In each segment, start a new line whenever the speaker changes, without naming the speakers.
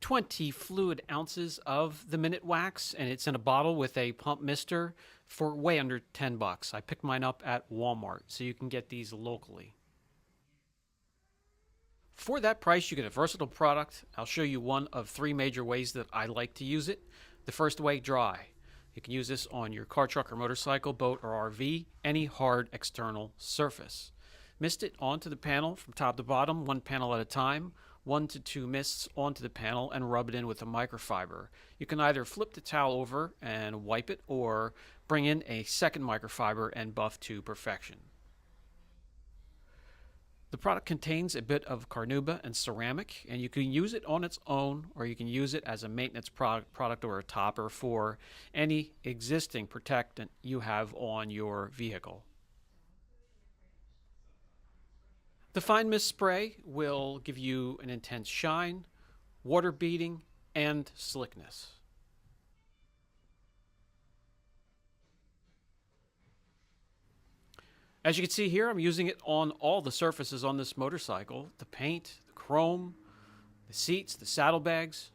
20 fluid ounces of the Minute Wax, and it's in a bottle with a pump mister for way under $10. I picked mine up at Walmart, so you can get these locally. For that price, you get a versatile product. I'll show you one of three major ways that I like to use it. The first way, dry. You can use this on your car, truck, or motorcycle, boat, or RV, any hard external surface. Mist it onto the panel from top to bottom, one panel at a time, 1 to 2 mists onto the panel, and rub it in with a microfiber. You can either flip the towel over and wipe it, or bring in a second microfiber and buff to perfection. The product contains a bit of Carnauba and ceramic, and you can use it on its own, or you can use it as a maintenance product or a topper for any existing protectant you have on your vehicle. The fine mist spray will give you an intense shine, water beading, and slickness. As you can see here, I'm using it on all the surfaces on this motorcycle: the paint, the chrome, the seats, the saddlebags.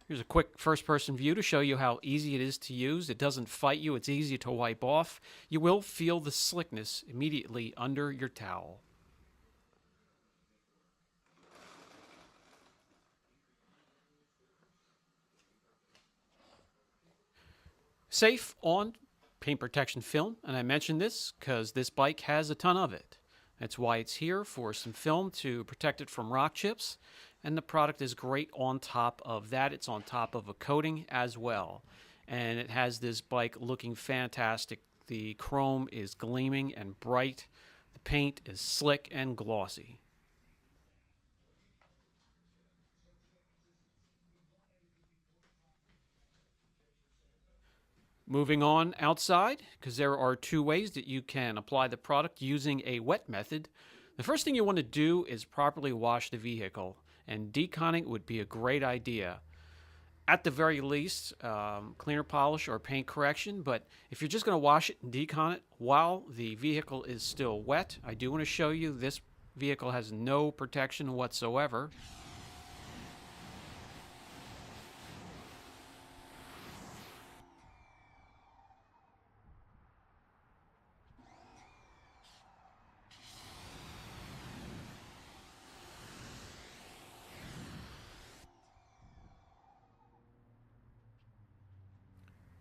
Here's a quick first-person view to show you how easy it is to use. It doesn't fight you. It's easy to wipe off. You will feel the slickness immediately under your towel. Safe on paint protection film, and I mentioned this because this bike has a ton of it. That's why it's here, for some film to protect it from rock chips, and the product is great on top of that. It's on top of a coating as well, and it has this bike looking fantastic. The chrome is gleaming and bright. The paint is slick and glossy. Moving on outside, because there are two ways that you can apply the product using a wet method. The first thing you want to do is properly wash the vehicle, and deconning would be a great idea. At the very least, cleaner polish or paint correction, but if you're just going to wash it and decon it while the vehicle is still wet, I do want to show you this vehicle has no protection whatsoever.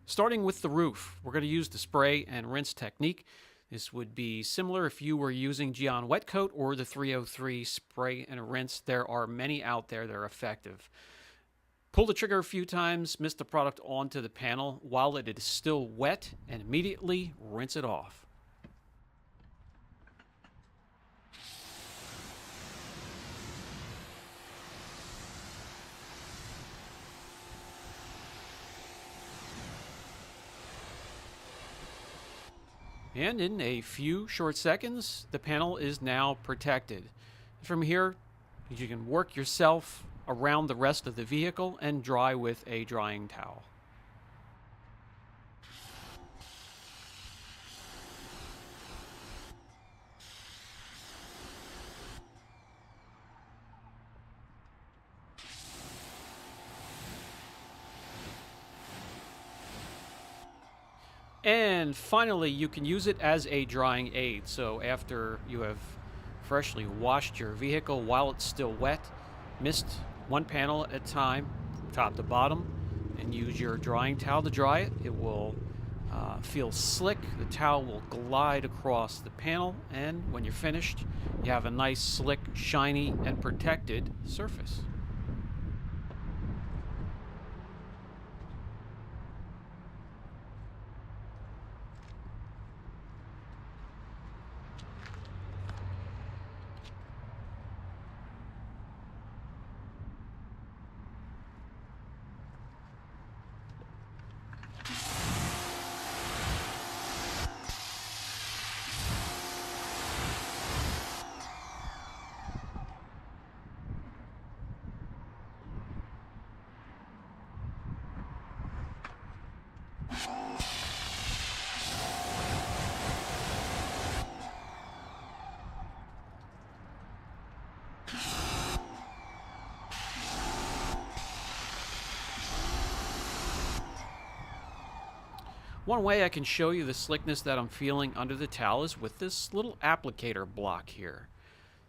Starting with the roof, we're going to use the spray and rinse technique. This would be similar if you were using Geon Wet Coat or the 303 spray and rinse. There are many out there that are effective. Pull the trigger a few times, mist the product onto the panel while it is still wet, and immediately rinse it off. And in a few short seconds, the panel is now protected. From here, you can work yourself around the rest of the vehicle and dry with a drying towel. And finally, you can use it as a drying aid. So after you have freshly washed your vehicle while it's still wet, mist one panel at a time, from top to bottom, and use your drying towel to dry it. It will feel slick. The towel will glide across the panel, and when you're finished, you have a nice, slick, shiny, and protected surface. One way I can show you the slickness that I'm feeling under the towel is with this little applicator block here.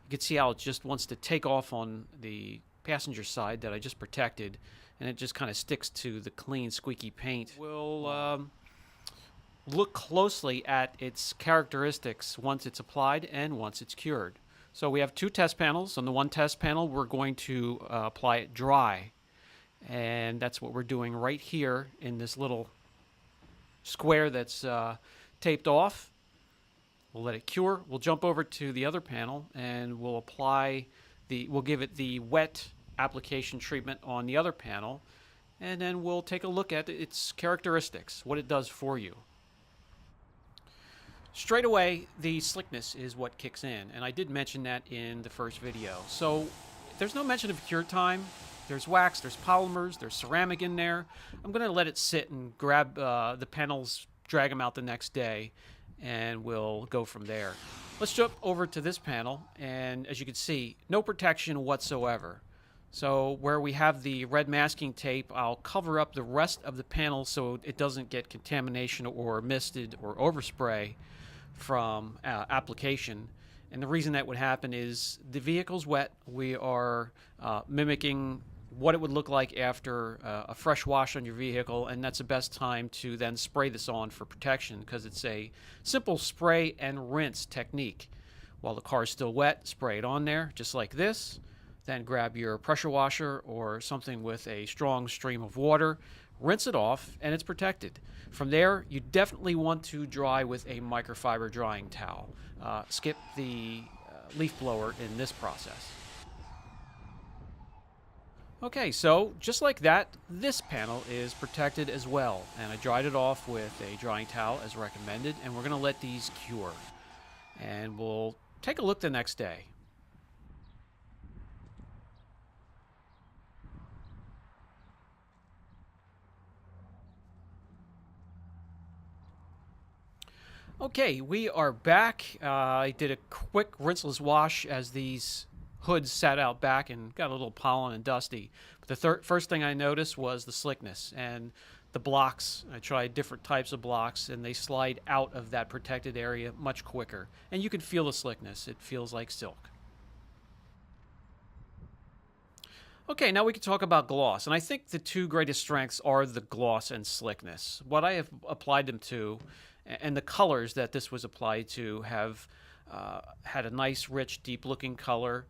You can see how it just wants to take off on the passenger side that I just protected, and it just kind of sticks to the clean, squeaky paint. We'll look closely at its characteristics once it's applied and once it's cured. So we have two test panels. On the one test panel, we're going to apply it dry, and that's what we're doing right here in this little square that's taped off. We'll let it cure. We'll jump over to the other panel and we'll give it the wet application treatment on the other panel, and then we'll take a look at its characteristics, what it does for you. Straight away, the slickness is what kicks in, and I did mention that in the first video. So there's no mention of cure time. There's wax, there's polymers, there's ceramic in there. I'm going to let it sit and grab the panels, drag them out the next day, and we'll go from there. Let's jump over to this panel, and as you can see, no protection whatsoever. So where we have the red masking tape, I'll cover up the rest of the panel so it doesn't get contamination or misted or overspray from application. And the reason that would happen is the vehicle's wet. We are mimicking what it would look like after a fresh wash on your vehicle, and that's the best time to then spray this on for protection, because it's a simple spray and rinse technique. While the car is still wet, spray it on there just like this, then grab your pressure washer or something with a strong stream of water, rinse it off, and it's protected. From there, you definitely want to dry with a microfiber drying towel. Skip the leaf blower in this process. Okay, so just like that, this panel is protected as well, and I dried it off with a drying towel as recommended, and we're going to let these cure, and we'll take a look the next day. Okay, we are back. I did a quick rinseless wash as these hoods sat out back and got a little pollen and dusty. But the first thing I noticed was the slickness and the blocks. I tried different types of blocks, and they slide out of that protected area much quicker. And you can feel the slickness. It feels like silk. Okay, now we can talk about gloss. And I think the two greatest strengths are the gloss and slickness. What I have applied them to, and the colors that this was applied to, have had a nice, rich, deep-looking color.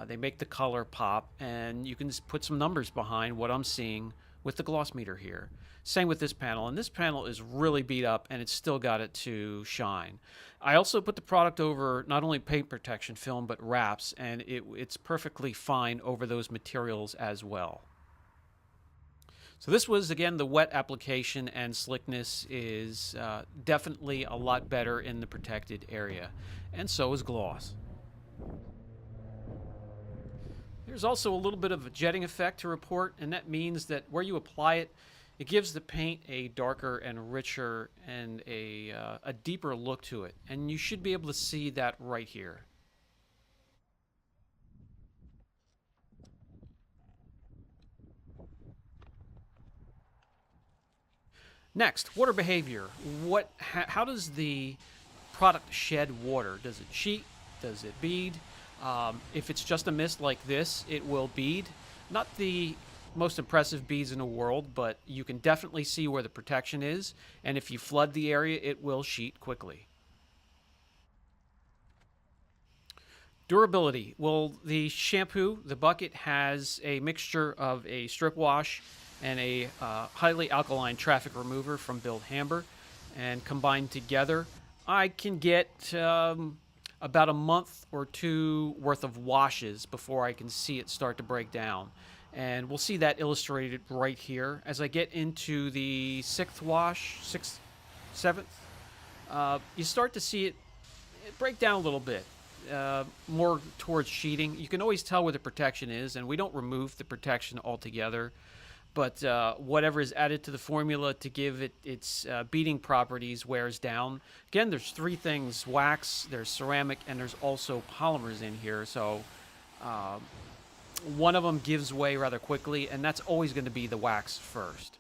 They make the color pop, and you can just put some numbers behind what I'm seeing with the gloss meter here. Same with this panel, and this panel is really beat up, and it's still got it to shine. I also put the product over not only paint protection film, but wraps, and it's perfectly fine over those materials as well. So this was, again, the wet application, and slickness is definitely a lot better in the protected area, and so is gloss. There's also a little bit of a jetting effect to report, and that means that where you apply it, it gives the paint a darker and richer and a deeper look to it, and you should be able to see that right here. Next, water behavior. How does the product shed water? Does it sheet? Does it bead? If it's just a mist like this, it will bead. Not the most impressive beads in the world, but you can definitely see where the protection is, and if you flood the area, it will sheet quickly. Durability. Well, the shampoo, the bucket, has a mixture of a strip wash and a highly alkaline traffic remover from Build Hamber, and combined together, I can get about a month or two worth of washes before I can see it start to break down. And we'll see that illustrated right here. As I get into the seventh, you start to see it break down a little bit, more towards sheeting. You can always tell where the protection is, and we don't remove the protection altogether. But whatever is added to the formula to give it its beading properties wears down. Again, there's three things: wax, there's ceramic, and there's also polymers in here. So one of them gives way rather quickly, and that's always going to be the wax first.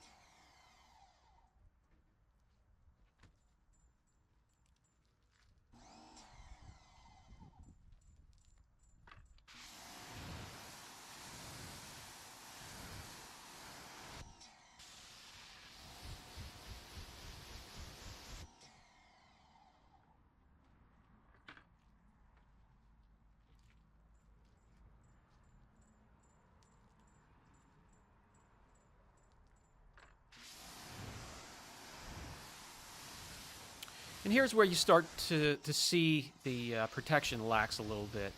And here's where you start to see the protection lax a little bit,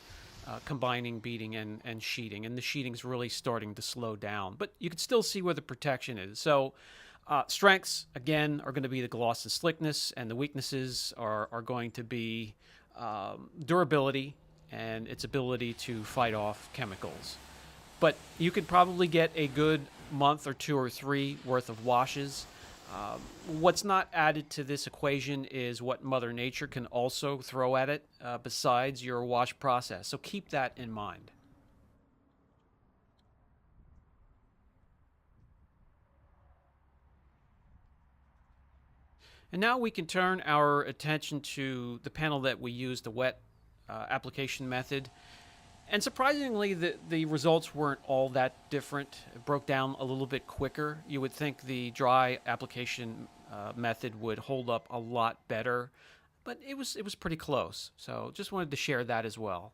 combining beading and sheeting. And the sheeting's really starting to slow down. But you can still see where the protection is. So strengths, again, are going to be the gloss and slickness. And the weaknesses are going to be durability and its ability to fight off chemicals. But you could probably get a good month or 2 or 3 worth of washes. What's not added to this equation is what Mother Nature can also throw at it besides your wash process. So keep that in mind. And now we can turn our attention to the panel that we used, the wet application method. And surprisingly, the results weren't all that different. It broke down a little bit quicker. You would think the dry application method would hold up a lot better, but it was pretty close. So just wanted to share that as well.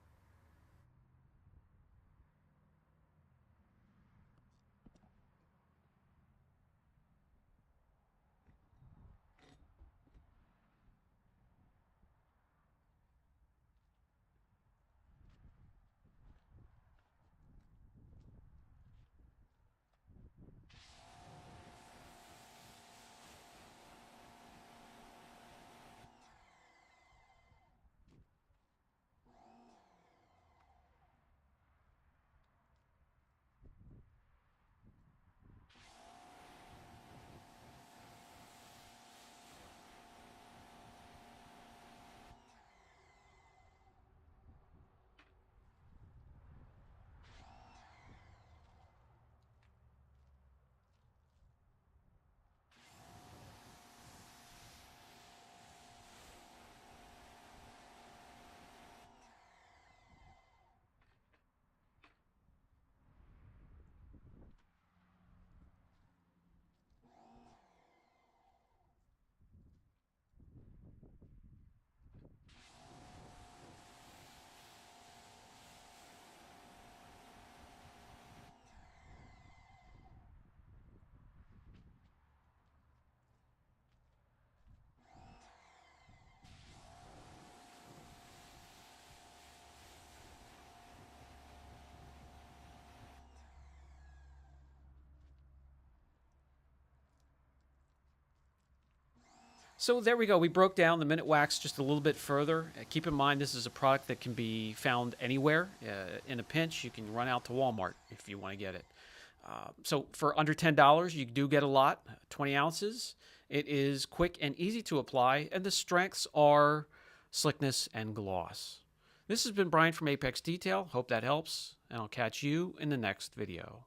So there we go. We broke down the Minute Wax just a little bit further. Keep in mind this is a product that can be found anywhere. In a pinch, you can run out to Walmart if you want to get it. So for under $10, you do get a lot, 20 ounces. It is quick and easy to apply, and the strengths are slickness and gloss. This has been Brian from Apex Detail. Hope that helps, and I'll catch you in the next video.